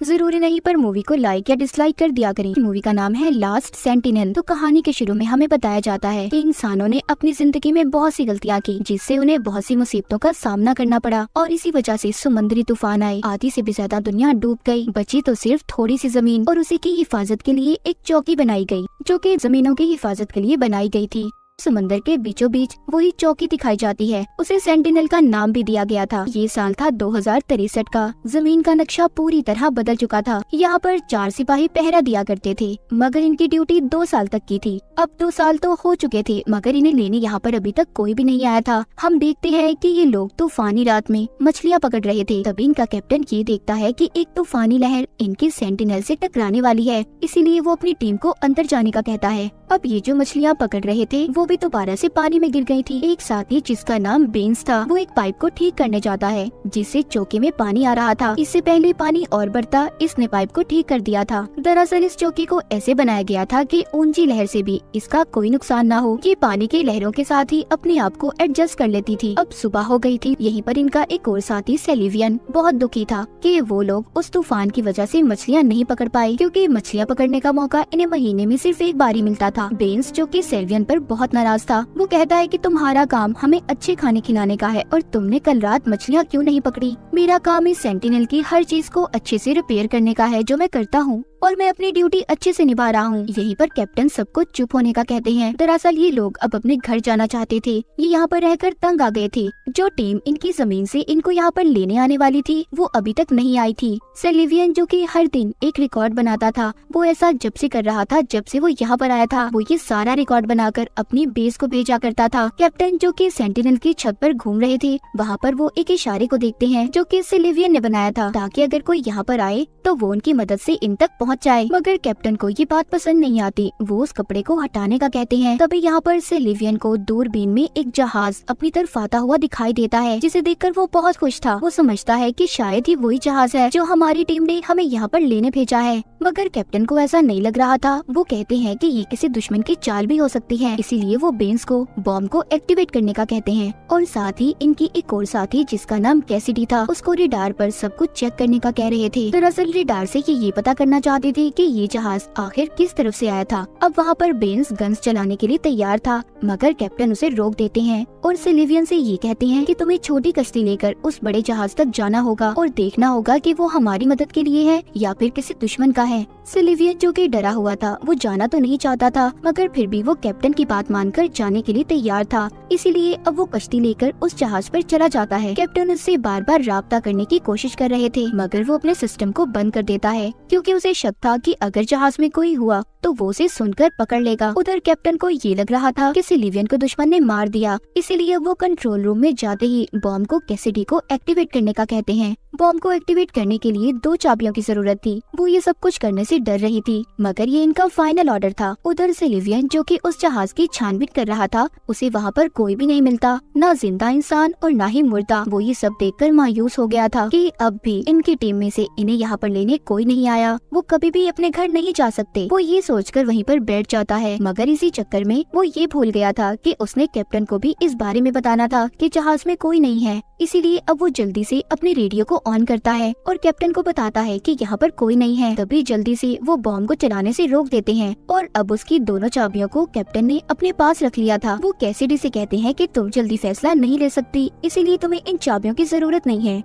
जरूरी नहीं पर मूवी को लाइक या डिसलाइक कर दिया करें। मूवी का नाम है लास्ट सेंटिनल। तो कहानी के शुरू में हमें बताया जाता है कि इंसानों ने अपनी जिंदगी में बहुत सी गलतियाँ की, जिससे उन्हें बहुत सी मुसीबतों का सामना करना पड़ा और इसी वजह से समुद्री तूफान आए। आधी से भी ज्यादा दुनिया डूब गई, बची तो सिर्फ थोड़ी सी जमीन और उसी की हिफाजत के लिए एक चौकी बनाई गई, जो कि जमीनों की हिफाजत के लिए बनाई गई थी। समंदर के बीचों बीच वही चौकी दिखाई जाती है। उसे सेंटिनल का नाम भी दिया गया था। ये साल था 2063 का। जमीन का नक्शा पूरी तरह बदल चुका था। यहाँ पर 4 सिपाही पहरा दिया करते थे, मगर इनकी ड्यूटी 2 साल तक की थी। अब 2 साल तो हो चुके थे, मगर इन्हें लेने यहाँ पर अभी तक कोई भी नहीं आया था। हम देखते हैं कि ये लोग तूफानी रात में मछलियाँ पकड़ रहे थे। तभी इनका कैप्टन ये देखता है कि एक तूफानी लहर इनकी सेंटिनल से टकराने वाली है, इसीलिए वो अपनी टीम को अंदर जाने का कहता है। अब ये जो मछलियाँ पकड़ रहे थे वो भी दोबारा से पानी में गिर गई थी। एक साथी जिसका नाम बेंस था, वो एक पाइप को ठीक करने जाता है, जिससे चौकी में पानी आ रहा था। इससे पहले पानी और बढ़ता, इसने पाइप को ठीक कर दिया था। दरअसल इस चौकी को ऐसे बनाया गया था कि ऊंची लहर से भी इसका कोई नुकसान ना हो। ये पानी की लहरों के साथ ही अपने आप को एडजस्ट कर लेती थी। अब सुबह हो गई थी। यहीं पर इनका एक और साथी सेलिवियन बहुत दुखी था कि वो लोग उस तूफान की वजह से मछलियाँ नहीं पकड़ पाए, क्योंकि मछलियाँ पकड़ने का मौका इन्हें महीने में सिर्फ एक बार ही मिलता था। बेंस जो कि सेलिवियन पर बहुत नाराज था, वो कहता है कि तुम्हारा काम हमें अच्छे खाने खिलाने का है और तुमने कल रात मछलियाँ क्यों नहीं पकड़ी। मेरा काम इस सेंटिनल की हर चीज को अच्छे से रिपेयर करने का है, जो मैं करता हूँ और मैं अपनी ड्यूटी अच्छे से निभा रहा हूँ। यहीं पर कैप्टन सबको चुप होने का कहते हैं। दरअसल ये लोग अब अपने घर जाना चाहते थे। ये यहाँ पर रहकर तंग आ गए थे। जो टीम इनकी जमीन से इनको यहाँ पर लेने आने वाली थी, वो अभी तक नहीं आई थी। सेलिवियन जो कि हर दिन एक रिकॉर्ड बनाता था, वो ऐसा जब से कर रहा था जब से वो यहाँ पर आया था। वो ये सारा रिकॉर्ड बनाकर अपनी बेस को भेजा करता था। कैप्टन जो कि सेंटिनल की छत पर घूम रहे थे, वहाँ पर वो एक इशारे को देखते हैं जो कि सेलिवियन ने बनाया था, ताकि अगर कोई यहाँ पर आए तो वो उनकी मदद से इन तक पहुँच जाए। मगर कैप्टन को ये बात पसंद नहीं आती। वो उस कपड़े को हटाने का कहते हैं। तभी यहाँ पर सेलिवियन को दूरबीन में एक जहाज अपनी तरफ आता हुआ दिखाई देता है, जिसे देखकर वो बहुत खुश था। वो समझता है कि शायद ही वही जहाज है जो हमारी टीम ने हमें यहाँ पर लेने भेजा है। मगर कैप्टन को ऐसा नहीं लग रहा था। वो कहते हैं कि ये किसी दुश्मन की चाल भी हो सकती है, इसीलिए वो बेंस को बॉम्ब को एक्टिवेट करने का कहते हैं। और साथ ही इनकी एक और साथी जिसका नाम कैसिडी था, उसको रेडार पर सब कुछ चेक करने का कह रहे थे। दरअसल रेडार से ये पता करना चाहते थे कि ये जहाज आखिर किस तरफ से आया था। अब वहाँ पर बेंस गन्स चलाने के लिए तैयार था, मगर कैप्टन उसे रोक देते हैं और सेलिवियन से ये कहते हैं कि तुम्हें छोटी कश्ती लेकर उस बड़े जहाज तक जाना होगा और देखना होगा कि वो हमारी मदद के लिए है या फिर किसी दुश्मन का है। सेलिवियन जो कि डरा हुआ था, वो जाना तो नहीं चाहता था, मगर फिर भी वो कैप्टन की बात मानकर जाने के लिए तैयार था। इसीलिए अब वो कश्ती लेकर उस जहाज पर चला जाता है। कैप्टन उससे बार बार राब्ता करने की कोशिश कर रहे थे, मगर वो अपने सिस्टम को बंद कर देता है, क्योंकि उसे शक था कि अगर जहाज में कोई हुआ तो वो उसे सुनकर पकड़ लेगा। उधर कैप्टन को ये लग रहा था कि सेलिवियन को दुश्मन ने मार दिया, इसीलिए वो कंट्रोल रूम में जाते ही बॉम्ब को कैसिडी को एक्टिवेट करने का कहते हैं। बॉम्ब को एक्टिवेट करने के लिए 2 चाबियों की जरूरत थी। वो ये सब कुछ करने से डर रही थी, मगर ये इनका फाइनल ऑर्डर था। उधर सेलिवियन जो कि उस जहाज की छानबीन कर रहा था, उसे वहाँ पर कोई भी नहीं मिलता, ना जिंदा इंसान और ना ही मुर्दा। वो ये सब देखकर मायूस हो गया था कि अब भी इनकी टीम में से इन्हें यहाँ पर लेने कोई नहीं आया। वो कभी भी अपने घर नहीं जा सकते। वो ये सोचकर वहीं पर बैठ जाता है, मगर इसी चक्कर में वो ये भूल गया था कि उसने कैप्टन को भी इस बारे में बताना था कि जहाज में कोई नहीं है। इसीलिए अब वो जल्दी से अपने रेडियो को ऑन करता है और कैप्टन को बताता है कि यहाँ पर कोई नहीं है। तभी जल्दी से वो बॉम्ब को चलाने से रोक देते हैं और अब उसकी दोनों चाबियों को कैप्टन ने अपने पास रख लिया था। वो कैसिडी से कहते हैं कि तुम जल्दी फैसला नहीं ले सकती, इसीलिए तुम्हें इन चाबियों की जरूरत नहीं है।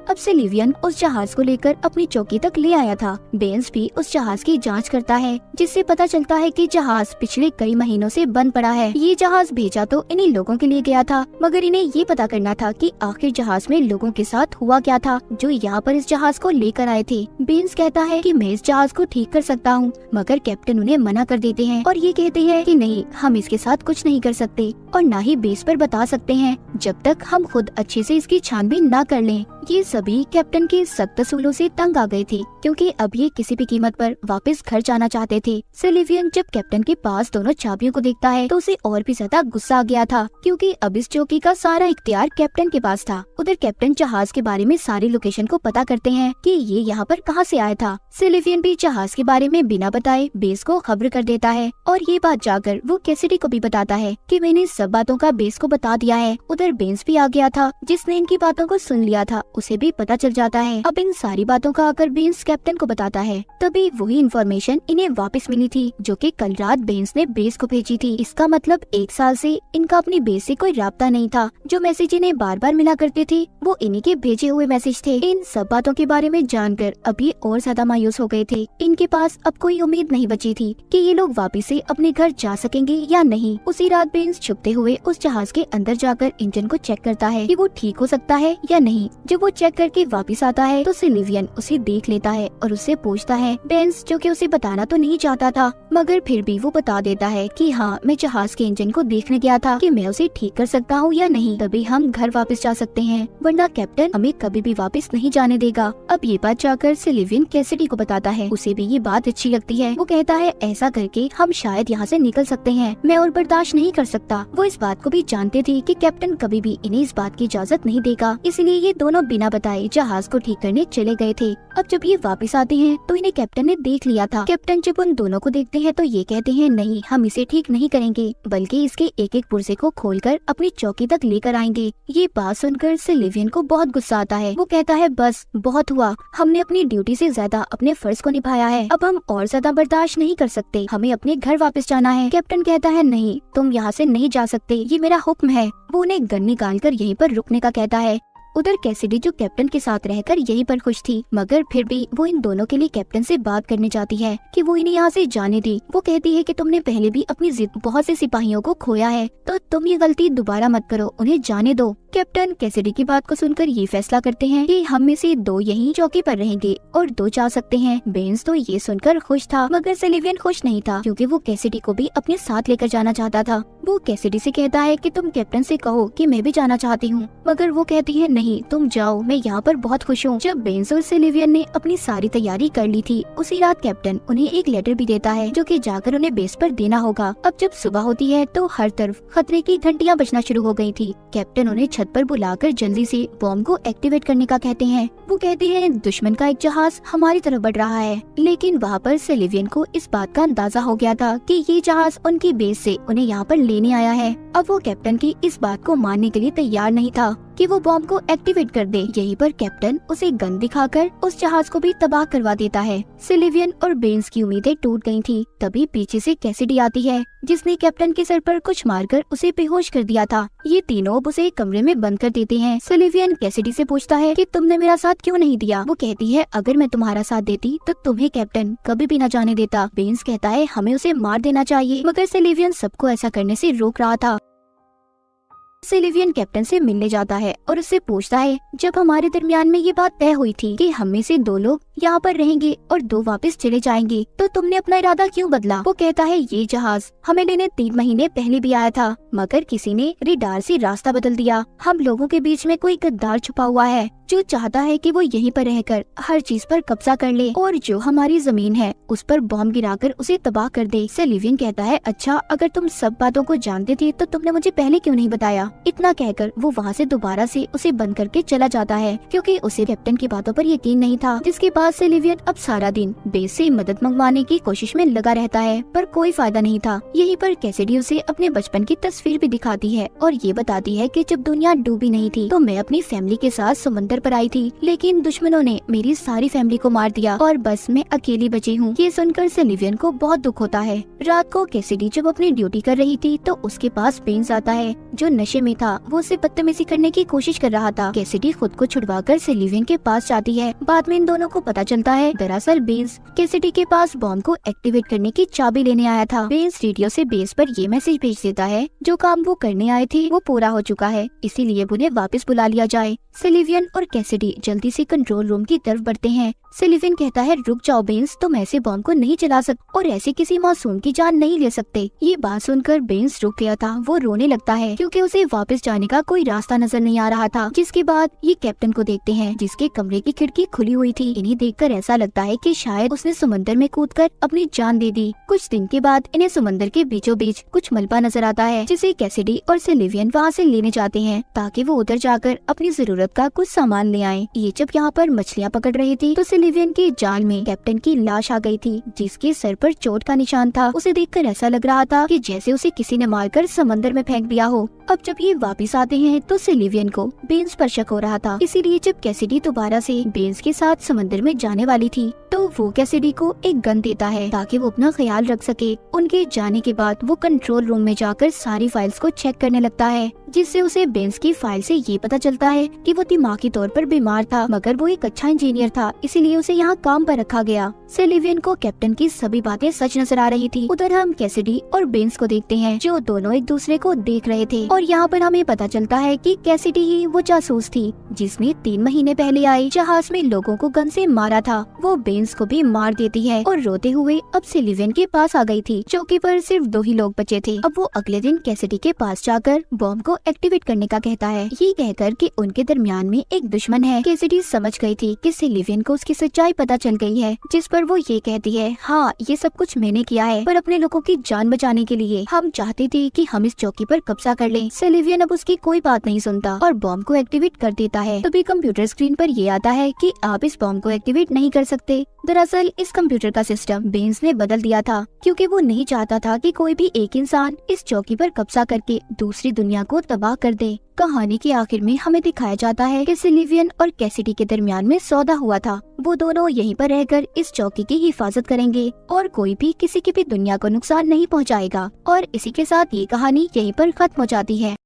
अब सेलिवियन उस जहाज को लेकर अपनी चौकी तक ले आया था। बेंस भी उस जहाज की जांच करता है, जिससे पता चलता है कि जहाज पिछले कई महीनों से बंद पड़ा है। ये जहाज भेजा तो इन्हीं लोगों के लिए गया था, मगर इन्हें ये पता करना था कि आखिर जहाज में लोगों के साथ हुआ क्या था जो यहाँ पर इस जहाज को लेकर आए थे। बेंस कहता है कि मैं इस जहाज को ठीक कर सकता हूँ, मगर कैप्टन उन्हें मना कर देते हैं और ये कहते हैं कि नहीं, हम इसके साथ कुछ नहीं कर सकते और न ही बेस पर बता सकते हैं जब तक हम खुद अच्छे से इसकी छानबीन न कर लें। ये सभी कैप्टन के सख्त असूलों से तंग आ गए थे, क्योंकि अब ये किसी भी कीमत पर वापस घर जाना चाहते थे। सेलिवियन जब कैप्टन के पास दोनों चाबियों को देखता है तो उसे और भी ज्यादा गुस्सा आ गया था, क्योंकि अब इस चौकी का सारा इख्तियार कैप्टन के पास था। उधर कैप्टन जहाज के बारे में सारी लोकेशन को पता करते हैं कि ये यहाँ पर कहाँ से आया था। सेलिवियन भी जहाज के बारे में बिना बताए बेस को खबर कर देता है और ये बात जाकर वो कैसिडी को भी बताता है कि मैंने सब बातों का बेस को बता दिया है। उधर बेंस भी आ गया था, जिसने इनकी बातों को सुन लिया था। उसे भी भी पता चल जाता है। अब इन सारी बातों का आकर बेंस कैप्टन को बताता है। तभी वही इन्फॉर्मेशन इन्हें वापस मिली थी जो कि कल रात बेंस ने बेस को भेजी थी। इसका मतलब 1 साल से इनका अपनी बेस से कोई राब्ता नहीं था। जो मैसेज इन्हें बार बार मिला करते थे वो इन्हीं के भेजे हुए मैसेज थे। इन सब बातों के बारे में जानकर अब ये और ज्यादा मायूस हो गए थे। इनके पास अब कोई उम्मीद नहीं बची थी कि ये लोग वापस से अपने घर जा सकेंगे या नहीं। उसी रात बेंस छुपते हुए उस जहाज के अंदर जाकर इंजन को चेक करता है कि वो ठीक हो सकता है या नहीं। जब वो चेक करके वापस आता है तो सिलिवियन उसे देख लेता है और उससे पूछता है। बेंस जो कि उसे बताना तो नहीं चाहता था मगर फिर भी वो बता देता है कि हाँ, मैं जहाज के इंजन को देखने गया था कि मैं उसे ठीक कर सकता हूँ या नहीं, तभी हम घर वापस जा सकते हैं, वरना कैप्टन हमें कभी भी वापस नहीं जाने देगा। अब ये बात जाकर सिलिवियन कैसिडी को बताता है। उसे भी ये बात अच्छी लगती है। वो कहता है ऐसा करके हम शायद यहाँ से निकल सकते हैं, मैं और बर्दाश्त नहीं कर सकता। वो इस बात को भी जानते थे कि कैप्टन कभी भी इन्हें इस बात की इजाजत नहीं देगा, इसलिए ये दोनों बिना बताए जहाज को ठीक करने चले गए थे। अब जब ये वापस आते हैं तो इन्हें कैप्टन ने देख लिया था। कैप्टन जब उन दोनों को देखते हैं तो ये कहते हैं नहीं, हम इसे ठीक नहीं करेंगे बल्कि इसके एक एक पुर्जे को खोलकर अपनी चौकी तक लेकर आएंगे। ये बात सुनकर सिलिवियन को बहुत गुस्सा आता है। वो कहता है बस बहुत हुआ, हमने अपनी ड्यूटी से ज्यादा अपने फर्ज को निभाया है, अब हम और ज्यादा बर्दाश्त नहीं कर सकते, हमें अपने घर वापस जाना है। कैप्टन कहता है नहीं, तुम यहाँ से नहीं जा सकते, ये मेरा हुक्म है। वो उन्हें गन निकालकर यहीं पर रुकने का कहता है। उधर कैसिडी जो कैप्टन के साथ रहकर यहीं पर खुश थी मगर फिर भी वो इन दोनों के लिए कैप्टन से बात करने चाहती है कि वो इन्हें यहाँ से जाने दी। वो कहती है कि तुमने पहले भी अपनी जिद बहुत से सिपाहियों को खोया है तो तुम ये गलती दोबारा मत करो, उन्हें जाने दो। कैप्टन कैसिडी की बात को सुनकर ये फैसला करते हैं कि हम में से 2 यहीं चौकी पर रहेंगे और 2 जा सकते हैं। बेंस तो ये सुनकर खुश था मगर सिलिवियन खुश नहीं था क्योंकि वो कैसिडी को भी अपने साथ लेकर जाना चाहता था। वो कैसिडी से कहता है कि तुम कैप्टन से कहो कि मैं भी जाना चाहती हूँ, मगर वो कहती है नहीं, तुम जाओ, मैं यहाँ पर बहुत खुश हूँ। जब बेंस और सिलिवियन ने अपनी सारी तैयारी कर ली थी उसी रात कैप्टन उन्हें एक लेटर भी देता है जो कि जाकर उन्हें बेस पर देना होगा। अब जब सुबह होती है तो हर तरफ खतरे की घंटियाँ बजना शुरू हो गई थी। कैप्टन उन्हें छत पर बुलाकर जल्दी से बॉम्ब को एक्टिवेट करने का कहते हैं। वो कहते हैं दुश्मन का एक जहाज हमारी तरफ बढ़ रहा है, लेकिन वहाँ पर सिलिवियन को इस बात का अंदाजा हो गया था कि ये जहाज उनकी बेस से उन्हें यहाँ पर लेने आया है। अब वो कैप्टन की इस बात को मानने के लिए तैयार नहीं था कि वो बॉम्ब को एक्टिवेट कर दे। यहीं पर कैप्टन उसे गन दिखाकर उस जहाज को भी तबाह करवा देता है। सिलिवियन और बेंस की उम्मीदें टूट गई थी। तभी पीछे से कैसिडी आती है जिसने कैप्टन के सर पर कुछ मारकर उसे बेहोश कर दिया था। ये तीनों अब उसे एक कमरे में बंद कर देते हैं। सिलिवियन कैसिडी से पूछता है कि तुमने मेरा साथ क्यों नहीं दिया। वो कहती है अगर मैं तुम्हारा साथ देती तो तुम्हें कैप्टन कभी भी न जाने देता। बेंस कहता है हमें उसे मार देना चाहिए मगर सिलिवियन सबको ऐसा करने से रोक रहा था। सिलिवियन कैप्टन से मिलने जाता है और उससे पूछता है जब हमारे दरमियान में ये बात तय हुई थी कि हम में से 2 लोग यहाँ पर रहेंगे और 2 वापस चले जाएंगे तो तुमने अपना इरादा क्यों बदला। वो कहता है ये जहाज हमें लेने 3 महीने पहले भी आया था मगर किसी ने रेडार से रास्ता बदल दिया। हम लोगों के बीच में कोई गद्दार छुपा हुआ है जो चाहता है कि वो यहीं पर रहकर हर चीज पर कब्जा कर ले और जो हमारी जमीन है उस पर बॉम्ब गिराकर उसे तबाह कर दे। सिलिवियन कहता है अच्छा, अगर तुम सब बातों को जानते थे तो तुमने मुझे पहले क्यों नहीं बताया। इतना कहकर वो वहाँ से दोबारा से उसे बंद करके चला जाता है क्योंकि उसे कैप्टन की बातों पर यकीन नहीं था। जिसके बाद सिलिवियन अब सारा दिन बेस से मदद मंगवाने की कोशिश में लगा रहता है पर कोई फायदा नहीं था। यहीं पर कैसिडी उसे अपने बचपन की तस्वीर भी दिखाती है और ये बताती है कि जब दुनिया डूबी नहीं थी तो मैं अपनी फैमिली के साथ समुद्र पर आई थी, लेकिन दुश्मनों ने मेरी सारी फैमिली को मार दिया और बस मैं अकेली बची हूँ। ये सुनकर सिलिवियन को बहुत दुख होता है। रात को कैसिडी जब अपनी ड्यूटी कर रही थी तो उसके पास बेंस आता है जो नशे में था। वो उसे बदतमीजी करने की कोशिश कर रहा था। कैसिडी खुद को छुड़वाकर सिलिवियन के पास जाती है। बाद में इन दोनों को पता चलता है दरअसल बेंस कैसिडी के पास बॉम्ब को एक्टिवेट करने की चाबी लेने आया था। बेंस रेडियो से बेस पर ये मैसेज भेज देता है जो काम वो करने आए थे वो पूरा हो चुका है, इसीलिए उन्हें वापस बुला लिया जाए। सिलिवियन और कैसिडी जल्दी से कंट्रोल रूम की तरफ बढ़ते हैं। सिलिवियन कहता है रुक जाओ बेंस, तुम ऐसे बॉम्ब को नहीं चला सकते और ऐसे किसी मासूम की जान नहीं ले सकते। ये बात सुनकर बेंस रुक गया था। वो रोने लगता है क्योंकि उसे वापस जाने का कोई रास्ता नजर नहीं आ रहा था। जिसके बाद ये कैप्टन को देखते हैं जिसके कमरे की खिड़की खुली हुई थी। इन्हें देखकर ऐसा लगता है कि शायद उसने समंदर में कूदकर अपनी जान दे दी। कुछ दिन के बाद इन्हें समंदर के बीचों बीच कुछ मलबा नजर आता है जिसे कैसिडी और सिलिवियन वहाँ से लेने जाते हैं ताकि वो उधर जाकर अपनी जरूरत जरूरत का कुछ सामान ले आए। ये जब यहाँ पर मछलियाँ पकड़ रही थी तो सिल्वियन के जाल में कैप्टन की लाश आ गई थी, जिसके सर पर चोट का निशान था। उसे देखकर ऐसा लग रहा था कि जैसे उसे किसी ने मारकर समंदर में फेंक दिया हो। अब जब ये वापस आते हैं तो सिल्वियन को बेन्स पर शक हो रहा था, इसीलिए जब कैसिडी दोबारा से बेन्स के साथ समंदर में जाने वाली थी तो वो कैसिडी को एक गन देता है ताकि वो अपना ख्याल रख सके। उनके जाने के बाद वो कंट्रोल रूम में जाकर सारी फाइल्स को चेक करने लगता है, जिससे उसे बेन्स की फाइल से ये पता चलता है कि वो दिमागी तौर पर बीमार था, मगर वो एक अच्छा इंजीनियर था, इसीलिए उसे यहाँ काम पर रखा गया। सिल्वियन को कैप्टन की सभी बातें सच नजर आ रही थी। उधर हम कैसिडी और बेन्स को देखते हैं, जो दोनों एक दूसरे को देख रहे थे, और यहाँ पर हमें पता चलता है कि कैसिडी ही वो जासूस थी जिसने 3 महीने पहले आए जहाज में लोगों को गन से मारा था। वो बेन्स को भी मार देती है और रोते हुए अब सिल्वियन के पास आ गई थी। चौकी पर सिर्फ 2 ही लोग बचे थे। अब वो अगले दिन कैसिडी के पास जाकर बॉम्ब को एक्टिवेट करने का कहता है, ये कहकर कि उनके दरमियान में एक दुश्मन है। कैसिडी समझ गई थी कि सिल्वियन को उसकी सच्चाई पता चल गई है, जिस पर वो ये कहती है, हाँ ये सब कुछ मैंने किया है, पर अपने लोगों की जान बचाने के लिए। हम चाहते थे कि हम इस चौकी पर कब्जा कर लें। सिल्वियन अब उसकी कोई बात नहीं सुनता और बॉम्ब को एक्टिवेट कर देता है। तभी कंप्यूटर स्क्रीन पर ये आता है कि आप इस बॉम्ब को एक्टिवेट नहीं कर सकते। दरअसल इस कंप्यूटर का सिस्टम बेन्स ने बदल दिया था, क्योंकि वो नहीं चाहता था कि कोई भी एक इंसान इस चौकी पर कब्जा करके दूसरी दुनिया को तबाह कर दे। कहानी के आखिर में हमें दिखाया जाता है कि सिल्वियन और कैसिडी के दरमियान में सौदा हुआ था। वो दोनों यहीं पर रहकर इस चौकी की हिफाजत करेंगे और कोई भी किसी की भी दुनिया को नुकसान नहीं पहुंचाएगा। और इसी के साथ ये कहानी यहीं पर खत्म हो जाती है।